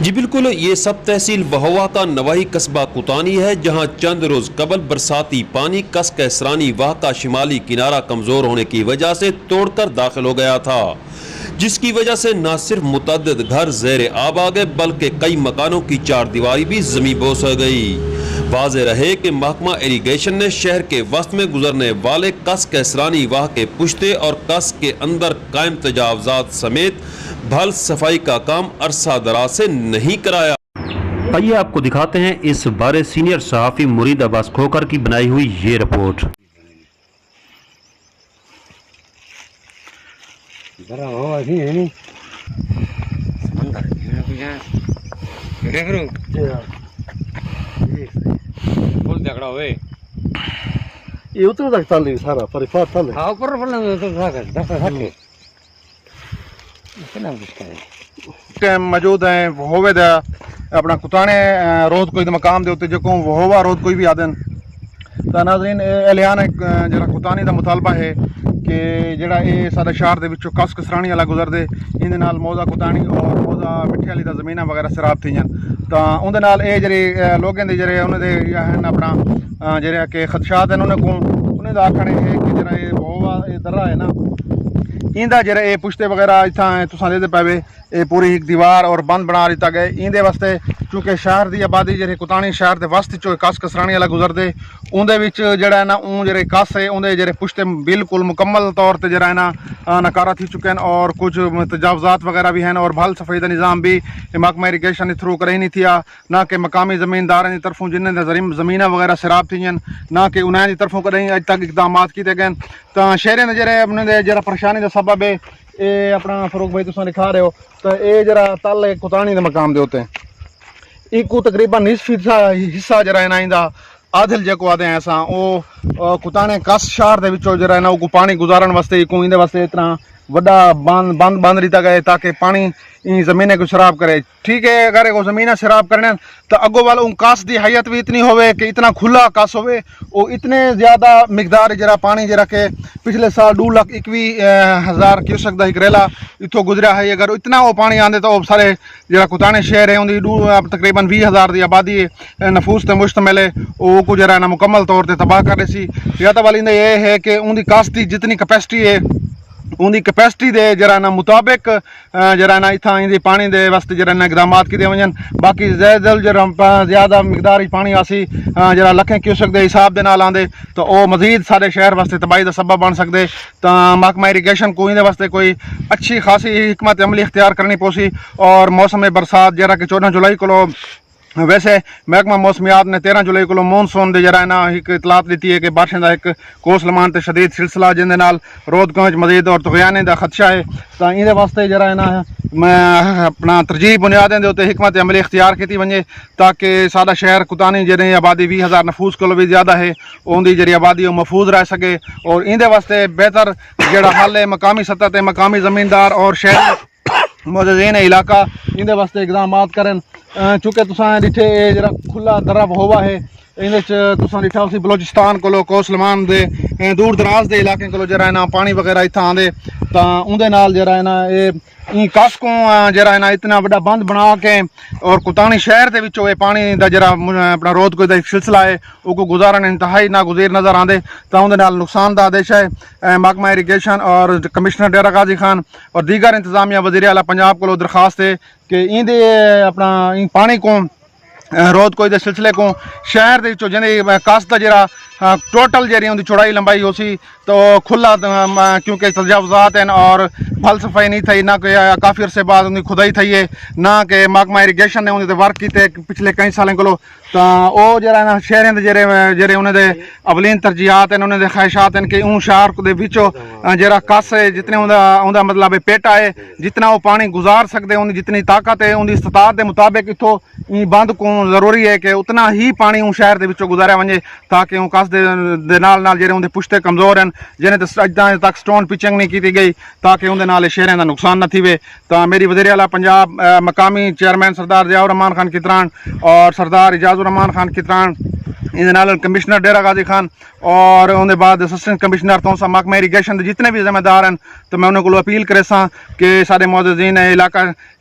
جی بالکل، یہ سب تحصیل بہوا کا نواحی قصبہ کوتانی ہے، جہاں چند روز قبل برساتی پانی کس کیسرانی واہ کا شمالی کنارہ کمزور ہونے کی وجہ سے توڑ کر داخل ہو گیا تھا، جس کی وجہ سے نہ صرف متعدد گھر زیر آب آ گئے بلکہ کئی مکانوں کی چار دیواری بھی زمیں بوس ہو گئی۔ واضح رہے کہ محکمہ ایریگیشن نے شہر کے وسط میں گزرنے والے کس کیسرانی واہ کے پشتے اور کس کے اندر قائم تجاوزات سمیت بھل صفائی کا کام عرصہ دراز سے نہیں کرایا۔ آئیے آپ کو دکھاتے ہیں اس بارے سینئر صحافی مرید عباس کھوکر کی بنائی ہوئی یہ رپورٹ۔ یہ اتنا تک تل سارا پریفار تل موجود ہیں ہوے دا اپنا کتانے روز کوئی مقام دے ہوتے جو ہوا روز کوئی بھی آدن تا ناظرین اعلان جڑا کتانی دا مطالبہ ہے کہ جڑا یہ سارے شہر دے وچوں کس کسرانی والا گزر دے ان نال موزہ کتانی اور موزہ مٹھی والی دا زمیناں وغیرہ سراب تھی جن تا اون دے نال اے جڑے لوگوں دے جڑے انہاں دے ہیں اپنا جڑے کہ خدشات ہیں انہیں دا آکھنے ہے کہ جڑا یہ ہوا یہ درہ ہے نا ایندا جڑا یہ پشتے وغیرہ اتنا تساں دے پاوے یہ پوری ایک دیوار اور بند بنا دیتا گئے ایندے واسطے چونکہ شہر دی آبادی جڑے کتانی شہر دے وسط چوں کس کسرانی والا گزردے اون دے وچ جڑا ہے نا اون جڑے کس ہے اون دے جڑے پشتے بالکل مکمل طور تے جڑا ہے نا ناکارہ تھی چکے ہیں اور کچھ تجاوزات وغیرہ بھی ہیں اور بھل صفائی دا نظام بھی محکمہ ایریگیشن دے تھرو کرے نہیں تھیا نہ کہ مقامی زمینداروں دی طرفوں جنہیں دے زمیناں وغیرہ سراب تھی نہ کہ انہاں دی طرفوں کرے اج تک اقدامات کیتے گئے تا شہریں دے جڑے اپنے دے جڑا پریشانی دا سبب ہے اے اپنا فاروق بھائی تساں دکھا رہے ہو تو اے جڑا تل کتانی دے مقام دے ہوتے ہیں ایک تقریباً نصف حصہ جڑا ہے نا ایندا عادل جے کو آدھے ہیں ایسا او کتانے کس شہر دے وچوں جڑا ہے نا او پانی گزارن واسطے کو ایندے واسطے اتنا وڈا بند دیتا گئے تاکہ پانی زمینیں کو سراب کرے ٹھیک ہے اگر وہ زمینیں سراب کرنے تو اگو والا ان کاس دی حیت بھی اتنی ہوئے کہ اتنا کھلا کاس ہوئے وہ اتنے زیادہ مقدار جرا پانی جرا کہ پچھلے سال 2,21,000 کیوسک دا ایک ریلا اتوں گزرا ہے اگر اتنا وہ پانی آندے تو سارے جرا کتانے شہر ہے ان تقریباً 20,000 دی آبادی نفوس تے مشتمل ہے وہ کو جرا نا مکمل طور تے تباہ کر رہی سی یا تو والی یہ ہے کہ ان دی کاس دی جتنی کیپیسٹی ہے ان دی کیپیسٹی دے جرا نا مطابق جرا نا اتھاں ان دی پانی دے واسطے جرا نا اقدامات کیتے ونجن باقی زیادہ مقدار پانی آسی جرا لکھیں کیوسک دے حساب دے نال آندے تو او مزید سارے شہر واسطے تباہی دا سبب بن سکدے تا محکمہ ایریگیشن کو ان دے واسطے کوئی اچھی خاصی حکمت عملی اختیار کرنی پوسی اور موسم برسات جرا کہ 14 جولائی کو ویسے محکمہ موسمیات نے 13 جولائی کو مونسون دے جرا نا ایک اطلاعات دیتی ہے کہ بارشیں دا ایک کوسلمان تے شدید سلسلہ جن دے نال رود گنج مزید اور طغیانے دا خدشہ ہے تو ان دے واسطے جرا نا میں اپنا ترجیح بنیادیں دے اوتے حکمت عملی اختیار کیتی ونجے تاکہ سارا شہر کتانی جڑی آبادی 20,000 نفوس کو بھی زیادہ ہے اون دی جڑی آبادی وہ محفوظ رہ سکے اور ان دے واسطے بہتر جڑا حل ہے مقامی سطح تے مقامی زمیندار اور شہر معززین علاقہ ان دے واسطے اقدامات کرن چونکہ تساں ڈٹھے جڑا کھلا درب ہوا ہے ان تساں ڈٹھا اسی بلوچستان کو کوسلمان دے دور دراز دے علاقے کو جڑا ہے نا پانی وغیرہ اتھاں آندے تا اون دے نال جڑا ہے نا یہ کس کو جڑا ہے نا اتنا بڑا بند بنا کے اور کتانی شہر دے وچوں یہ پانی دا جڑا اپنا رود کوئی دا ایک سلسلہ ہے وہ کو گزارن انتہائی ناگزیر نظر آندے تا اون دے نال نقصان دا آدیش ہے محکمہ ایریگیشن اور کمشنر ڈیرہ غازی خان اور دیگر انتظامیہ وزیر اعلیٰ پنجاب کو درخواست ہے کہ ان دے اپنا پانی کو رود کوئی دے سلسلے کو شہر دے وچوں جنے کس دا جڑا ٹوٹل جڑی ان دی چوڑائی لمبائی ہو سی تو کھلا کیونکہ تجاوزات ہیں اور بھل صفائی نہیں تھی نہ کہ کافی عرصے بعد ان کی کھدائی تھی ہے نہ کہ محکمہ ایریگیشن نے ان ورک کیتے پچھلے کئی سالوں کو تو وہ جڑا نا شہریں دے جڑے انہوں دے اولین ترجیحات ہیں انہوں دے خواہشات ہیں کہ اون شہر دے وچوں جڑا کس ہے جتنے اوندا مطلب پیٹا ہے جتنا وہ پانی گزار سکتے ان جتنی طاقت ہے ان دی استطاعت دے مطابق اتوں بند کو ضروری ہے کہ اتنا ہی پانی اون شہر دے وچوں گزاریا ونجے تاکہ اون کس دے نال جڑے اون دے پشتے کمزور ہیں جنہیں اج تک سٹون پچنگ نہیں کی گئی تاکہ اندر نال شہریں دا نقصان نہ تھیوے تو میری وزیر اعلیٰ پنجاب مقامی چیئرمین سردار ضیاء الرحمان خان کتران اور سردار اعجاز الرحمان خان کتران ਇਹਦੇ ਨਾਲ ਕਮਿਸ਼ਨਰ ਡੇਰਾ ਗਾਜ਼ੀ ਖਾਨ اور ਉਹਦੇ ਬਾਅਦ ਅਸਿਸਟੈਂਟ ਕਮਿਸ਼ਨਰ ਤੋਂ ਸਾ ਮਹਿਕਮਾ ਇਰੀਗੇਸ਼ਨ ਦੇ ਜਿਤਨੇ ਵੀ ਜ਼ਿੰਮੇਦਾਰ ਹਨ ਤੇ ਮੈਂ ਉਹਨਾਂ ਕੋਲ ਅਪੀਲ ਕਰੇ ਸਾਂ ਕਿ ਸਾਡੇ ਮੁਅੱਜ਼ਜ਼ੀਨ ਇਲਾਕਾ